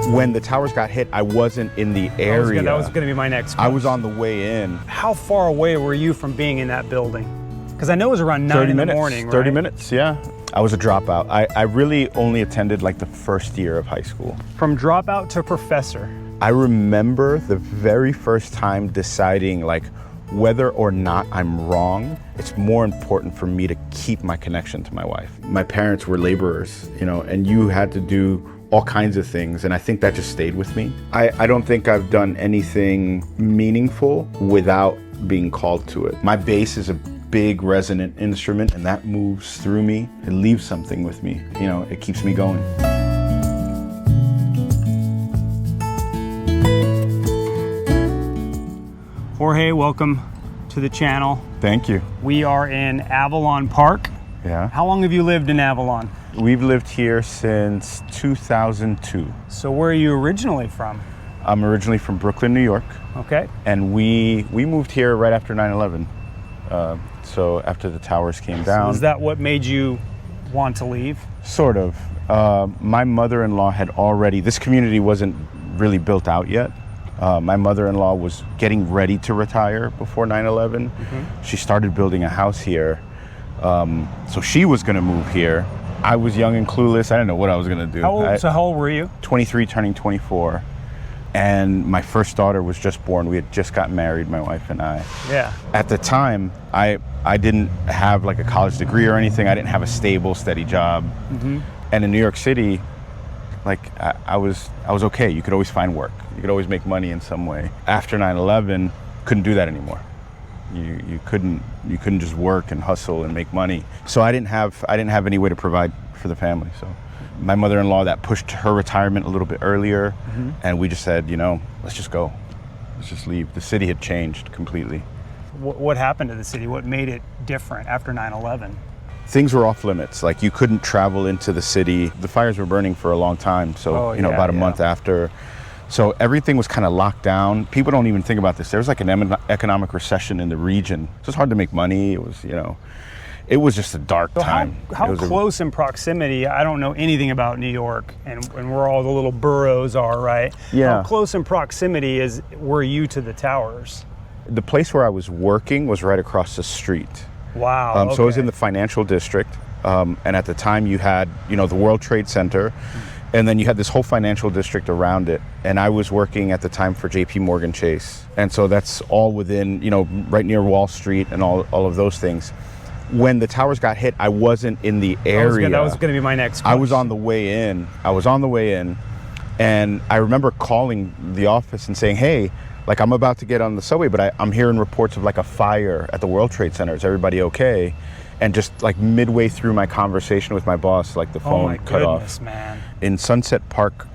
When the towers got hit, I wasn't in the area. That was going to be my next question. I was on the way in. How far away were you from being in that building? Because I know it was around 9 in the morning, right? 30 minutes, yeah. I was a dropout. I really only attended like the first year of high school. From dropout to professor. I remember the very first time deciding like whether or not I'm wrong, it's more important for me to keep my connection to my wife. My parents were laborers, you know, and you had to do all kinds of things, and I think that just stayed with me. I don't think I've done anything meaningful without being called to it. My bass is a big resonant instrument, and that moves through me. It leaves something with me, you know, it keeps me going. Jorge, welcome to the channel. Thank you. We are in Avalon Park. Yeah. How long have you lived in Avalon? We've lived here since 2002. So where are you originally from? I'm originally from Brooklyn, New York. Okay. And we moved here right after 9/11. So after the towers came down. So is that what made you want to leave? Sort of. My mother-in-law had already, this community wasn't really built out yet. My mother-in-law was getting ready to retire before 9/11. She started building a house here. So she was gonna move here. I was young and clueless. I didn't know what I was gonna do. How old were you? 23, turning 24. And my first daughter was just born. We had just got married, my wife and I. Yeah. At the time, I didn't have like a college degree or anything. I didn't have a stable, steady job. And in New York City, like I was okay. You could always find work. You could always make money in some way. After 9/11, couldn't do that anymore. You couldn't just work and hustle and make money. So I didn't have any way to provide for the family. So my mother-in-law, that pushed her retirement a little bit earlier, and we just said, you know, let's just go. Let's just leave. The city had changed completely. What happened to the city? What made it different after 9/11? Things were off limits. Like you couldn't travel into the city. The fires were burning for a long time. So, about a month after. So everything was kind of locked down. People don't even think about this. There was like an economic recession in the region. So it's hard to make money. It was, it was just a dark time. How close in proximity, I don't know anything about New York and where all the little boroughs are, right? Yeah. How close in proximity were you to the towers? The place where I was working was right across the street. Wow. So it was in the financial district. And at the time you had, the World Trade Center. And then you had this whole financial district around it. And I was working at the time for JP Morgan Chase. And so that's all within, right near Wall Street and all of those things. When the towers got hit, I wasn't in the area. That was going to be my next question. I was on the way in. And I remember calling the office and saying, hey, like I'm about to get on the subway, but I'm hearing reports of like a fire at the World Trade Center. Is everybody okay? And just like midway through my conversation with my boss, like the phone cut off. Oh my goodness, man. In Sunset Park,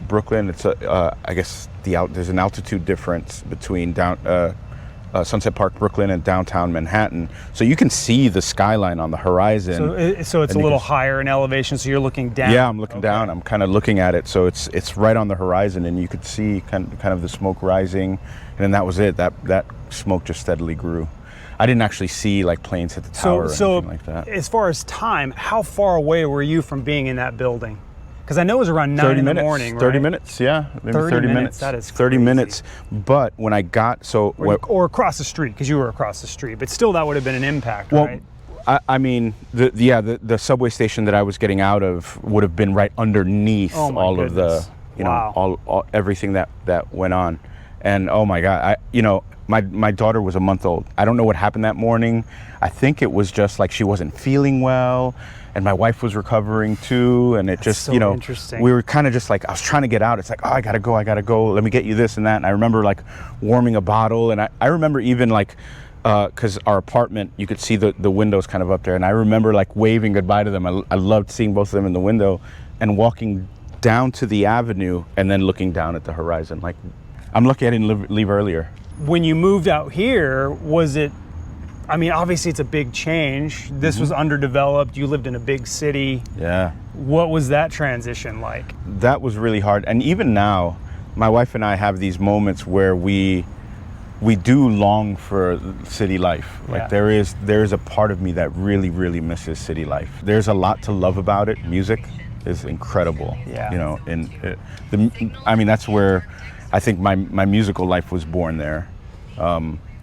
Brooklyn, it's I guess there's an altitude difference between Sunset Park, Brooklyn, and downtown Manhattan. So you can see the skyline on the horizon. So it's a little higher in elevation, so you're looking down. Yeah, I'm looking down. I'm kind of looking at it. So it's right on the horizon, and you could see kind of the smoke rising. And then that was it. That smoke just steadily grew. I didn't actually see like planes hit the tower or anything like that. As far as time, how far away were you from being in that building? Because I know it was around 9 in the morning, right? 30 minutes, yeah. Maybe 30 minutes. That is 30 crazy. minutes. But when I got, or across the street, because you were across the street. But still, that would have been an impact, right? I mean, the subway station that I was getting out of would have been right underneath all of the, all everything that went on. And oh my God, my daughter was a month old. I don't know what happened that morning. I think it was just like she wasn't feeling well, and my wife was recovering too. And it just, interesting. We were kind of just like, I was trying to get out. It's like, oh, I gotta go. Let me get you this and that. And I remember like warming a bottle, and I remember even like, because our apartment, you could see the windows kind of up there, and I remember like waving goodbye to them. I loved seeing both of them in the window, and walking down to the avenue, and then looking down at the horizon. Like, I'm lucky I didn't leave earlier. When you moved out here, was it, I mean, obviously it's a big change. This was underdeveloped. You lived in a big city. Yeah. What was that transition like? That was really hard. And even now, my wife and I have these moments where we do long for city life. Like there is a part of me that really, really misses city life. There's a lot to love about it, music. is incredible. Yeah. You know, and I mean, that's where I think my musical life was born there.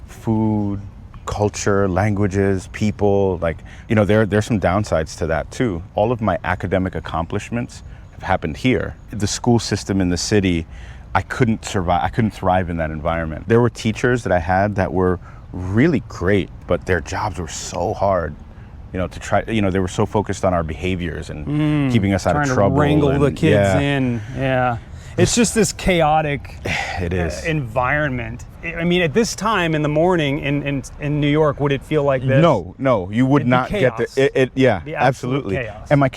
Food, culture, languages, people, like, you know, there's some downsides to that too. All of my academic accomplishments have happened here. The school system in the city, I couldn't survive. I couldn't thrive in that environment. There were teachers that I had that were really great, but their jobs were so hard. You know, to try, you know, they were so focused on our behaviors and keeping us out of trouble. Trying to wrangle the kids yeah. in. Yeah. It's just this chaotic It is. Environment. I mean, at this time in the morning in New York, would it feel like this? No, you would not get the, yeah, The absolute absolutely. chaos. And my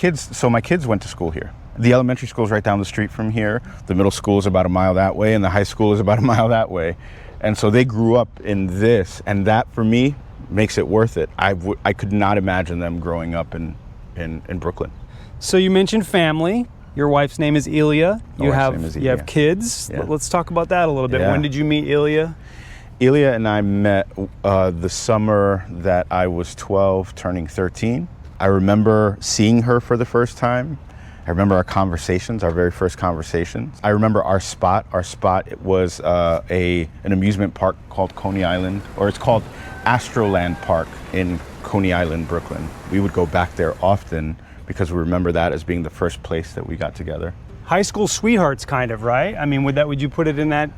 kids went to school here. The elementary school is right down the street from here. The middle school is about a mile that way, and the high school is about a mile that way. And so they grew up in this, and that for me makes it worth it. I could not imagine them growing up in Brooklyn. So you mentioned family. Your wife's name is Ilya. You have kids. Yeah. Let's talk about that a little bit. Yeah. When did you meet Ilya? Ilya and I met the summer that I was 12, turning 13. I remember seeing her for the first time. I remember our conversations, our very first conversations. I remember our spot. Our spot, it was an amusement park called Coney Island, or it's called Astroland Park in Coney Island, Brooklyn. We would go back there often because we remember that as being the first place that we got together. High school sweethearts, kind of, right? I mean, would you put it in that?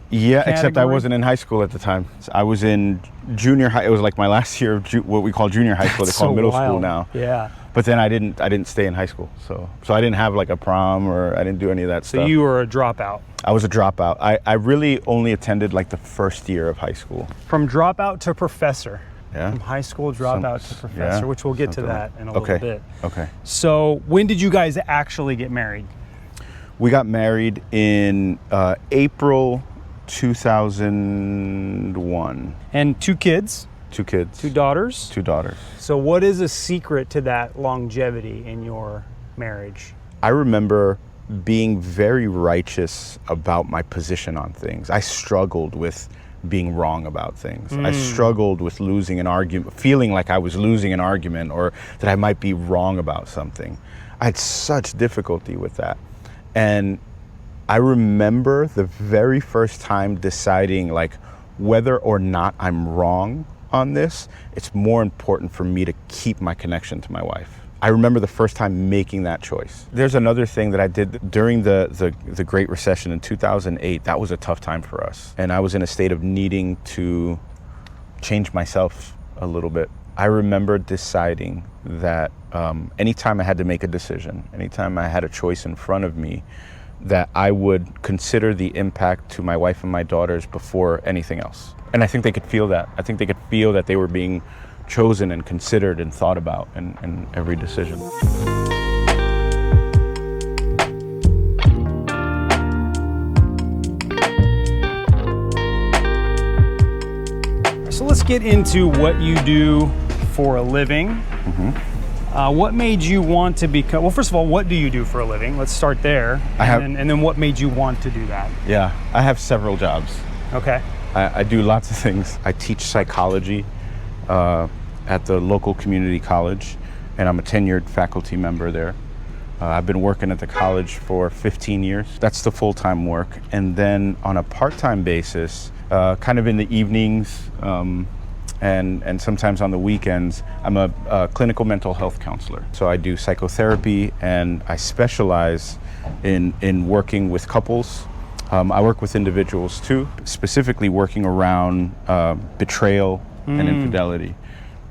Yeah, category? Except I wasn't in high school at the time. I was in junior high. It was like my last year of what we call junior high school. They call it middle school now. Yeah. But then I didn't stay in high school. So I didn't have like a prom, or I didn't do any of that stuff. So you were a dropout. I was a dropout. I really only attended like the first year of high school. From dropout to professor. Yeah. From high school dropout to professor, which we'll get to that in a little bit. Okay. So when did you guys actually get married? We got married in April 2001. And 2 kids? 2 kids. 2 daughters? 2 daughters. So what is a secret to that longevity in your marriage? I remember being very righteous about my position on things. I struggled with being wrong about things. I struggled with losing an argument, feeling like I was losing an argument, or that I might be wrong about something. I had such difficulty with that. And I remember the very first time deciding, like, whether or not I'm wrong on this, it's more important for me to keep my connection to my wife. I remember the first time making that choice. There's another thing that I did during the Great Recession in 2008. That was a tough time for us. And I was in a state of needing to change myself a little bit. I remember deciding that anytime I had to make a decision, anytime I had a choice in front of me, that I would consider the impact to my wife and my daughters before anything else. And I think they could feel that. I think they could feel that they were being chosen and considered and thought about in every decision. So let's get into what you do for a living. What made you want to become, well, first of all, what do you do for a living? Let's start there. And then what made you want to do that? Yeah, I have several jobs. Okay. I do lots of things. I teach psychology at the local community college, and I'm a tenured faculty member there. I've been working at the college for 15 years. That's the full-time work. And then on a part-time basis, kind of in the evenings and sometimes on the weekends, I'm a clinical mental health counselor. So I do psychotherapy, and I specialize in working with couples. I work with individuals too, specifically working around betrayal and infidelity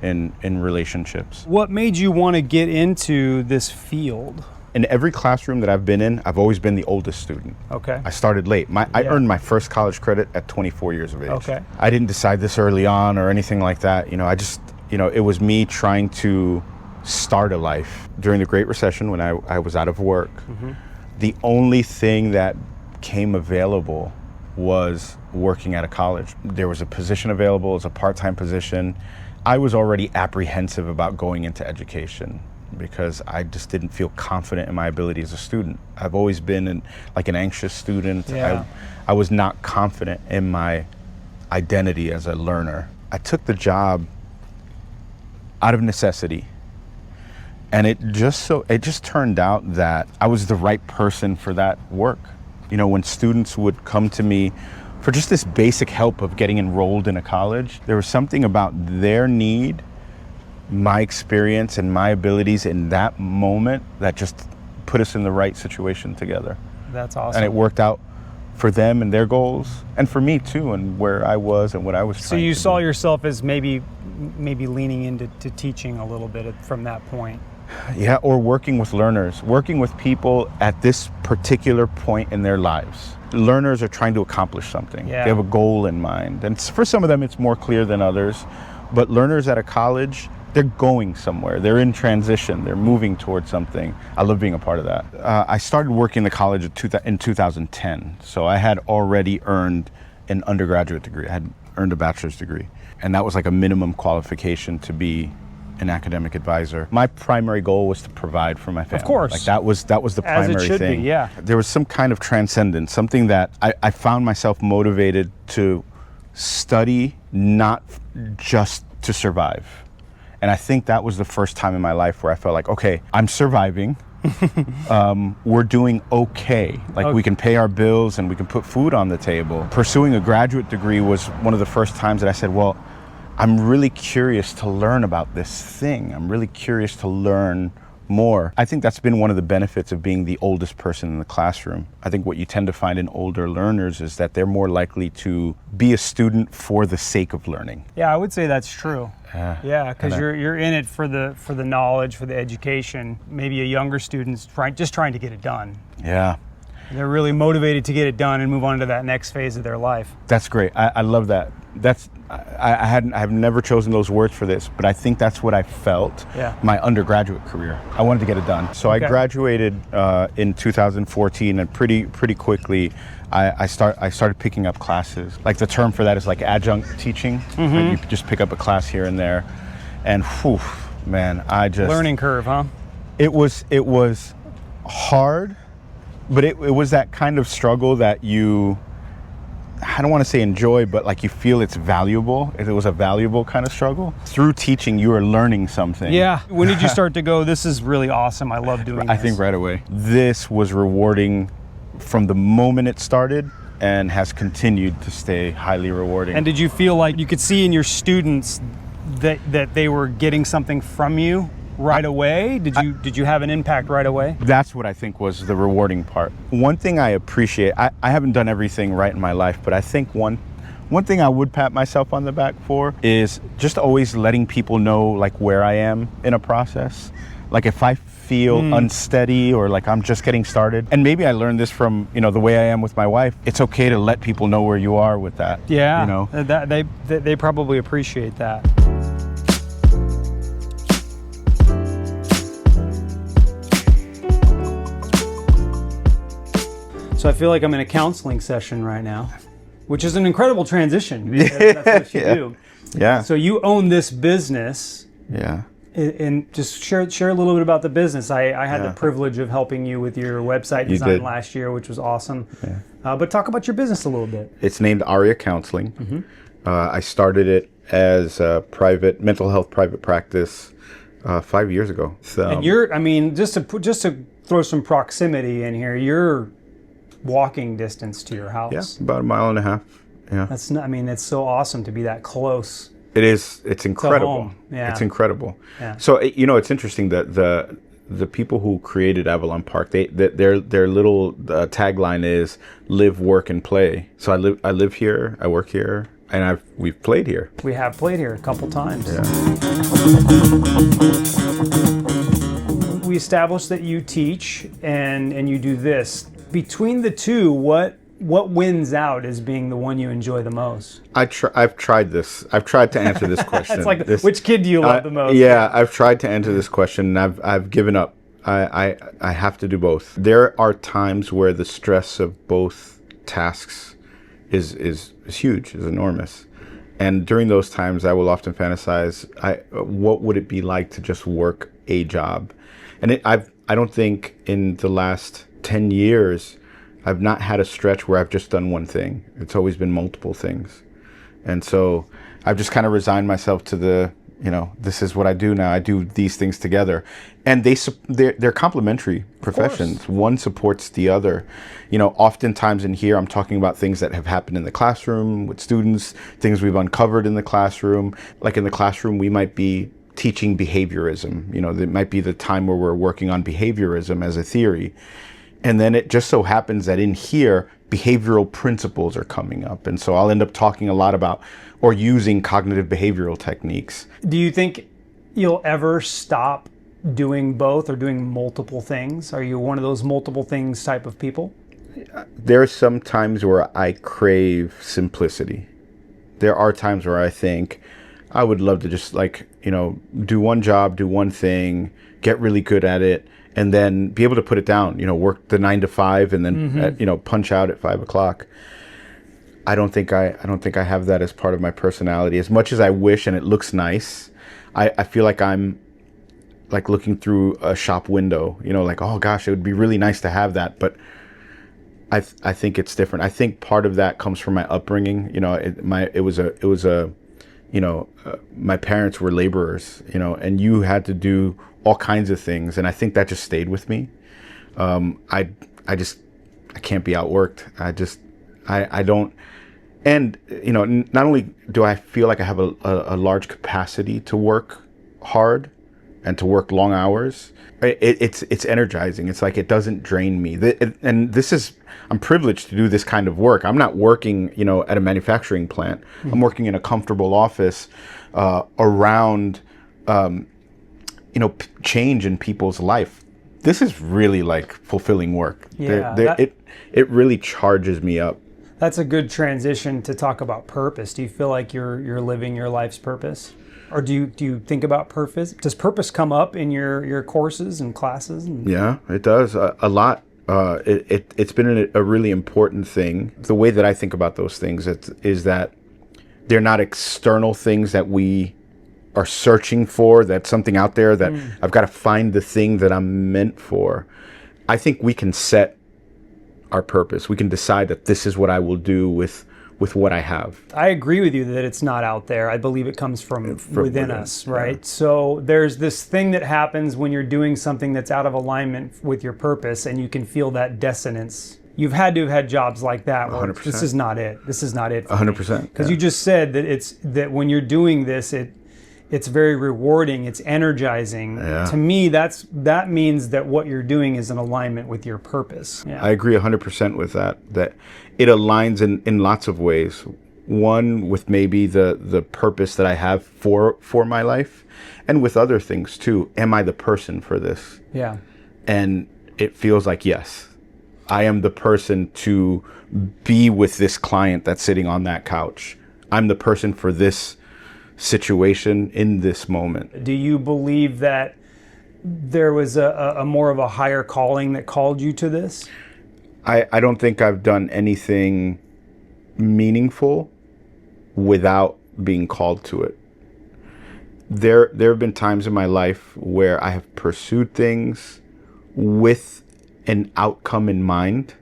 in relationships. What made you want to get into this field? In every classroom that I've been in, I've always been the oldest student. Okay. I started late. I earned my first college credit at 24 years of age. Okay. I didn't decide this early on or anything like that. You know, I just, it was me trying to start a life. During the Great Recession, when I was out of work, the only thing that came available was working at a college. There was a position available, it was a part-time position. I was already apprehensive about going into education because I just didn't feel confident in my ability as a student. I've always been an anxious student. Yeah. I was not confident in my identity as a learner. I took the job out of necessity, And it just turned out that I was the right person for that work. You know, when students would come to me for just this basic help of getting enrolled in a college, there was something about their need, my experience, and my abilities in that moment that just put us in the right situation together. That's awesome. And it worked out for them and their goals, and for me too, and where I was and what I was trying to do. So you saw yourself as maybe leaning into teaching a little bit from that point. Yeah, or working with learners, working with people at this particular point in their lives. Learners are trying to accomplish something. Yeah. They have a goal in mind. And for some of them, it's more clear than others. But learners at a college, they're going somewhere. They're in transition. They're moving towards something. I love being a part of that. I started working in the college in 2010. So I had already earned an undergraduate degree. I had earned a bachelor's degree. And that was like a minimum qualification to be an academic advisor. My primary goal was to provide for my family. Of course. Like that was the primary As it should thing. be, yeah. There was some kind of transcendence, something that I found myself motivated to study, not just to survive. And I think that was the first time in my life where I felt like, okay, I'm surviving. We're doing okay. Like we can pay our bills and we can put food on the table. Pursuing a graduate degree was one of the first times that I said, well, I'm really curious to learn about this thing. I'm really curious to learn more. I think that's been one of the benefits of being the oldest person in the classroom. I think what you tend to find in older learners is that they're more likely to be a student for the sake of learning. Yeah, I would say that's true. Yeah, because you're in it for the knowledge, for the education. Maybe a younger student's just trying to get it done. Yeah. They're really motivated to get it done and move on to that next phase of their life. That's great. I love that. I've never chosen those words for this, but I think that's what I felt my undergraduate career. I wanted to get it done. So I graduated in 2014, and pretty quickly I started picking up classes. Like the term for that is like adjunct teaching. Like you just pick up a class here and there, and whew, man, learning curve, huh? It was hard, but it was that kind of struggle that I don't want to say enjoy, but like you feel it's valuable. It was a valuable kind of struggle. Through teaching, you are learning something. Yeah. When did you start to go, this is really awesome, I love doing this? I think right away. This was rewarding from the moment it started and has continued to stay highly rewarding. And did you feel like you could see in your students that they were getting something from you right away? Did you have an impact right away? That's what I think was the rewarding part. One thing I appreciate, I haven't done everything right in my life, but I think one thing I would pat myself on the back for is just always letting people know like where I am in a process. Like if I feel unsteady or like I'm just getting started, and maybe I learned this from the way I am with my wife, it's okay to let people know where you are with that. Yeah, that they probably appreciate that. So I feel like I'm in a counseling session right now, which is an incredible transition. That's what you do. Yeah. So you own this business. Yeah. And just share a little bit about the business. I had the privilege of helping you with your website design last year, which was awesome. Yeah. But talk about your business a little bit. It's named Aria Counseling. I started it as a private mental health private practice 5 years ago. So, and just to throw some proximity in here, you're walking distance to your house. Yeah, about 1.5 miles. Yeah. That's not, it's so awesome to be that close. It is. It's incredible. Home. Yeah. It's incredible. Yeah. So it's interesting that the people who created Avalon Park, their little tagline is live, work, and play. So I live here, I work here, and we've played here. We have played here a couple times. Yeah. We established that you teach and you do this. Between the two, what wins out as being the one you enjoy the most? I've tried this. I've tried to answer this question. It's like, which kid do you love the most? Yeah, I've tried to answer this question, and I've given up. I have to do both. There are times where the stress of both tasks is huge, is enormous. And during those times, I will often fantasize, what would it be like to just work a job? And I don't think in the last 10 years, I've not had a stretch where I've just done one thing. It's always been multiple things. And so I've just kind of resigned myself to this is what I do now. I do these things together, and they're complementary professions. One supports the other. Oftentimes in here, I'm talking about things that have happened in the classroom with students, things we've uncovered in the classroom. Like in the classroom, we might be teaching behaviorism. There might be the time where we're working on behaviorism as a theory. And then it just so happens that in here, behavioral principles are coming up. And so I'll end up talking a lot about or using cognitive behavioral techniques. Do you think you'll ever stop doing both or doing multiple things? Are you one of those multiple things type of people? There are some times where I crave simplicity. There are times where I think I would love to just do one job, do one thing, get really good at it, and then be able to put it down, work the 9 to 5 and then, punch out at 5 o'clock. I don't think I have that as part of my personality. As much as I wish, and it looks nice, I feel like I'm like looking through a shop window, oh gosh, it would be really nice to have that. But I think it's different. I think part of that comes from my upbringing. My parents were laborers, and you had to do all kinds of things. And I think that just stayed with me. I can't be outworked. I don't. And, not only do I feel like I have a large capacity to work hard and to work long hours, it's energizing. It's like it doesn't drain me. I'm privileged to do this kind of work. I'm not working, at a manufacturing plant. Mm-hmm. I'm working in a comfortable office around, change in people's life. This is really like fulfilling work. Yeah, it really charges me up. That's a good transition to talk about purpose. Do you feel like you're living your life's purpose? Or do you think about purpose? Does purpose come up in your courses and classes? Yeah, it does a lot. It's been a really important thing. The way that I think about those things is that they're not external things that we are searching for. That's something out there that I've got to find the thing that I'm meant for. I think we can set our purpose. We can decide that this is what I will do with what I have. I agree with you that it's not out there. I believe it comes from within us, right? Yeah. So there's this thing that happens when you're doing something that's out of alignment with your purpose, and you can feel that dissonance. You've had to have had jobs like that where 100%. This is not it. This is not it. 100%. Because you just said that when you're doing this, it's very rewarding. It's energizing. Yeah. To me, that means that what you're doing is in alignment with your purpose. Yeah. I agree 100% with that it aligns in lots of ways. One, with maybe the purpose that I have for my life, and with other things too. Am I the person for this? Yeah. And it feels like, yes, I am the person to be with this client that's sitting on that couch. I'm the person for this situation in this moment. Do you believe that there was a more of a higher calling that called you to this? I don't think I've done anything meaningful without being called to it. There have been times in my life where I have pursued things with an outcome in mind.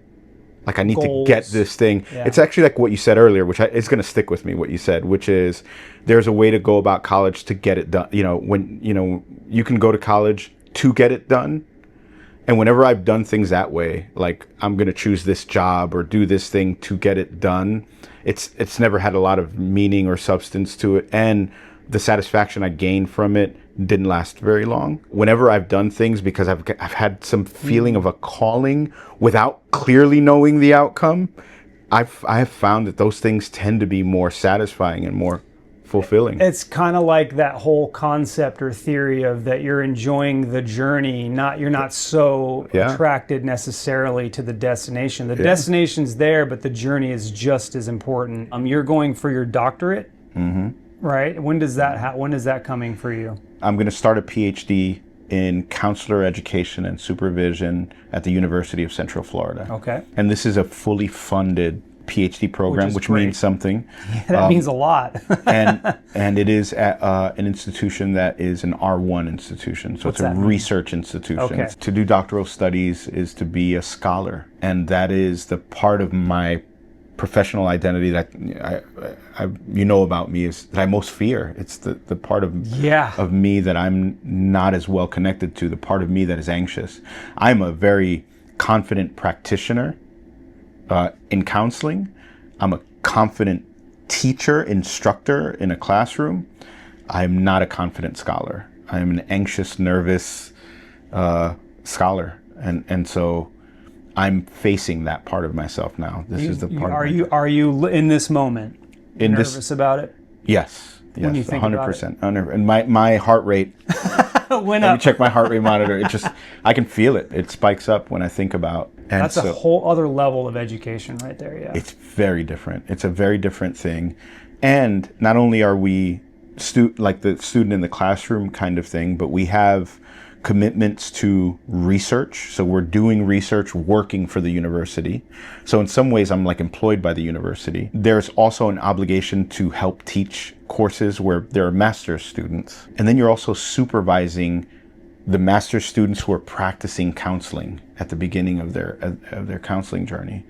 Like I need Goals. to get this thing. Yeah. It's actually like what you said earlier, which it's going to stick with me, what you said, which is there's a way to go about college to get it done. When you can go to college to get it done. And whenever I've done things that way, like I'm going to choose this job or do this thing to get it done, it's never had a lot of meaning or substance to it. And the satisfaction I gained from it didn't last very long. Whenever I've done things because I've had some feeling of a calling without clearly knowing the outcome, I have found that those things tend to be more satisfying and more fulfilling. It's kind of like that whole concept or theory of that you're enjoying the journey, you're not so attracted necessarily to the destination. The destination's there, but the journey is just as important. You're going for your doctorate, right? When is that coming for you? I'm going to start a PhD in counselor education and supervision at the University of Central Florida. Okay. And this is a fully funded PhD program, which means something. Yeah, that means a lot. and it is at an institution that is an R1 institution. So it's a research institution. Okay. To do doctoral studies is to be a scholar. And that is the part of my professional identity that you know about me is that I most fear. It's the part of me that I'm not as well connected to, the part of me that is anxious. I'm a very confident practitioner in counseling. I'm a confident teacher, instructor in a classroom. I'm not a confident scholar. I'm an anxious, nervous scholar, and so I'm facing that part of myself now. This is the part. Are you in this moment nervous about it? Yes, when you think 100%. And my heart rate went Let up. me check my heart rate monitor. I can feel it. It spikes up when I think about. And that's a whole other level of education right there. Yeah, it's very different. It's a very different thing, and not only are we like the student in the classroom kind of thing, but we have commitments to research. So we're doing research, working for the university. So in some ways I'm like employed by the university. There's also an obligation to help teach courses where there are master's students. And then you're also supervising the master's students who are practicing counseling at the beginning of their counseling journey.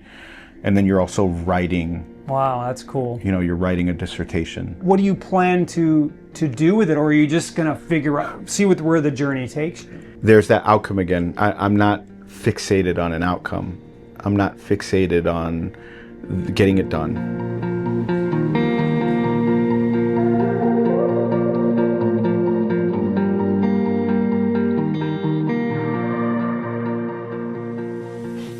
And then you're also writing. Wow, that's cool. You're writing a dissertation. What do you plan to do with it, or are you just gonna figure out, see where the journey takes you? There's that outcome again. I'm not fixated on an outcome. I'm not fixated on getting it done.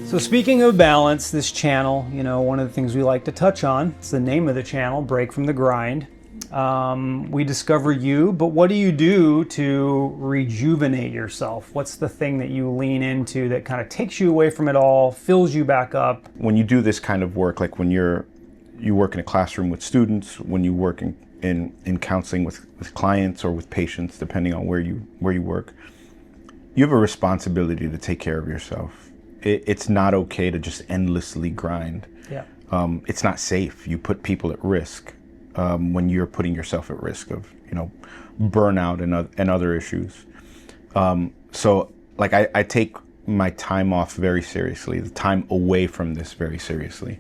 So speaking of balance, this channel, one of the things we like to touch on, it's the name of the channel, Break from the Grind. We discover you, but what do you do to rejuvenate yourself? What's the thing that you lean into that kind of takes you away from it all, fills you back up? When you do this kind of work, like when you work in a classroom with students, when you work in counseling with clients or with patients, depending on where you work, you have a responsibility to take care of yourself. It's not okay to just endlessly grind. Yeah. It's not safe. You put people at risk when you're putting yourself at risk of, burnout and other issues. So like I take my time off very seriously, the time away from this very seriously.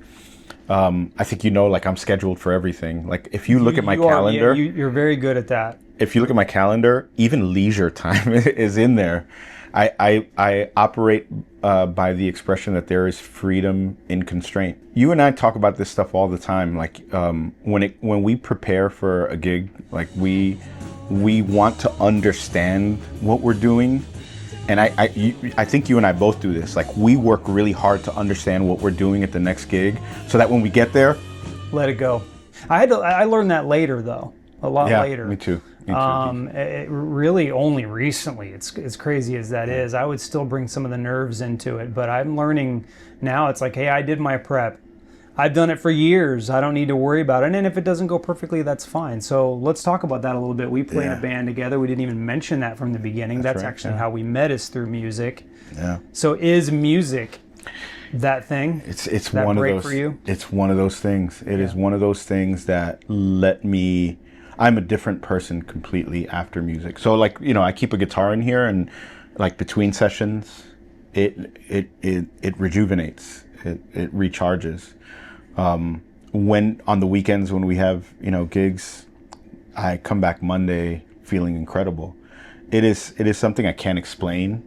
I think like I'm scheduled for everything. Like if you look at my calendar, you're very good at that. If you look at my calendar, even leisure time is in there. I operate by the expression that there is freedom in constraint. You and I talk about this stuff all the time. Like when we prepare for a gig, like we want to understand what we're doing. And I think you and I both do this. Like we work really hard to understand what we're doing at the next gig, so that when we get there, let it go. I learned that later though, a lot later. Me too. It really only recently, as crazy as that is, I would still bring some of the nerves into it, but I'm learning now. It's like, hey, I did my prep. I've done it for years. I don't need to worry about it. And if it doesn't go perfectly, that's fine. So let's talk about that a little bit. We play in a band together. We didn't even mention that from the beginning. That's right, actually how we met, is through music. Yeah. So is music that thing? It's that one of break those. For you? It's one of those things. It is one of those things that let me. I'm a different person completely after music. So like, I keep a guitar in here, and like between sessions, it rejuvenates, it recharges. When on the weekends when we have, gigs, I come back Monday feeling incredible. It is something I can't explain,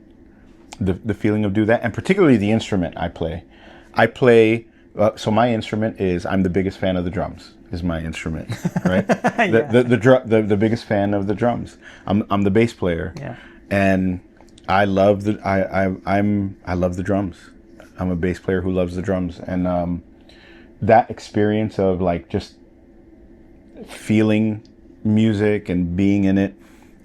the feeling of do that, and particularly the instrument I play. So my instrument is, I'm the biggest fan of the drums. Is my instrument, right? The biggest fan of the drums. I'm the bass player, and I love I love the drums. I'm a bass player who loves the drums, and that experience of like just feeling music and being in it.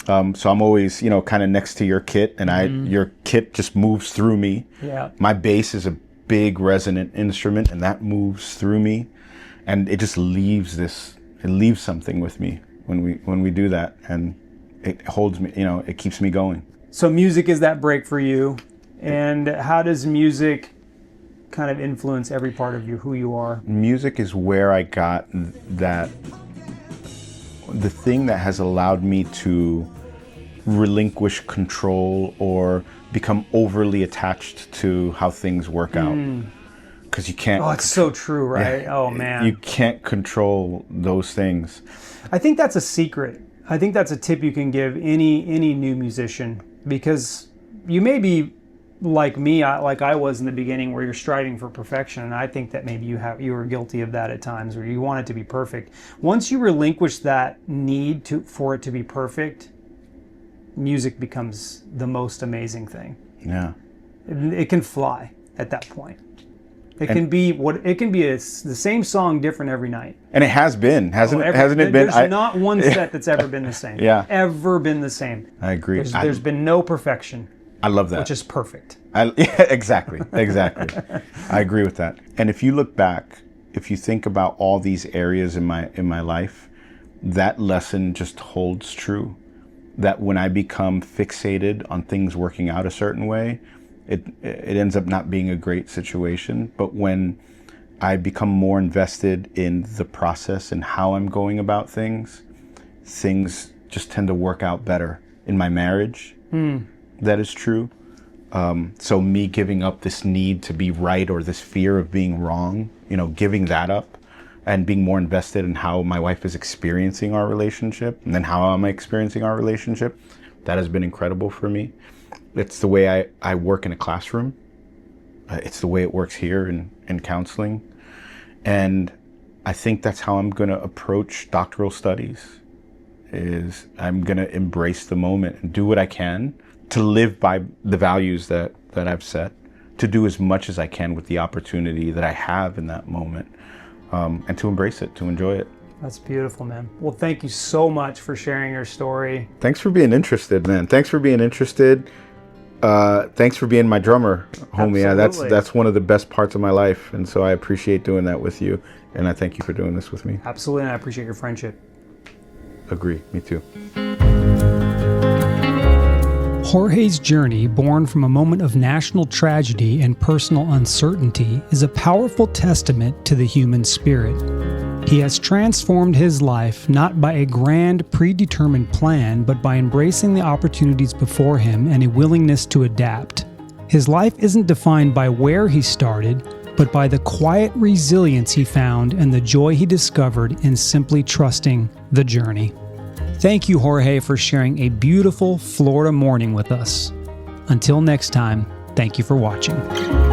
So I'm always kind of next to your kit, and your kit just moves through me. Yeah. My bass is a big resonant instrument, and that moves through me. And it just leaves something with me when we do that, and it holds me, it keeps me going. So music is that break for you, and how does music kind of influence every part of who you are? Music is where I got the thing that has allowed me to relinquish control or become overly attached to how things work out. because you can't. Oh, it's so true, right? Oh, man. You can't control those things. I think that's a secret. I think that's a tip you can give any new musician, because you may be like me, like I was in the beginning, where you're striving for perfection, and I think that maybe you were guilty of that at times, where you want it to be perfect. Once you relinquish that need for it to be perfect, music becomes the most amazing thing. Yeah, it can fly at that point. It can be the same song different every night. And it has been, hasn't it? Hasn't it been? There's not one set that's ever been the same. Yeah, ever been the same. I agree. There's been no perfection. I love that. Which is perfect. Exactly. I agree with that. And if you look back, if you think about all these areas in my life, that lesson just holds true. That when I become fixated on things working out a certain way, it ends up not being a great situation. But when I become more invested in the process and how I'm going about things just tend to work out better. In my marriage, that is true. So me giving up this need to be right, or this fear of being wrong, giving that up and being more invested in how my wife is experiencing our relationship, and then how I'm experiencing our relationship, that has been incredible for me. It's the way I work in a classroom. It's the way it works here in counseling. And I think that's how I'm going to approach doctoral studies, is I'm going to embrace the moment and do what I can to live by the values that I've set, to do as much as I can with the opportunity that I have in that moment, and to embrace it, to enjoy it. That's beautiful, man. Well, thank you so much for sharing your story. Thanks for being interested, man. Thanks for being interested. Thanks for being my drummer, homie. That's one of the best parts of my life, and so I appreciate doing that with you, and I thank you for doing this with me. Absolutely, and I appreciate your friendship. Agree, me too. Jorge's journey, born from a moment of national tragedy and personal uncertainty, is a powerful testament to the human spirit. He has transformed his life not by a grand, predetermined plan, but by embracing the opportunities before him and a willingness to adapt. His life isn't defined by where he started, but by the quiet resilience he found and the joy he discovered in simply trusting the journey. Thank you, Jorge, for sharing a beautiful Florida morning with us. Until next time, thank you for watching.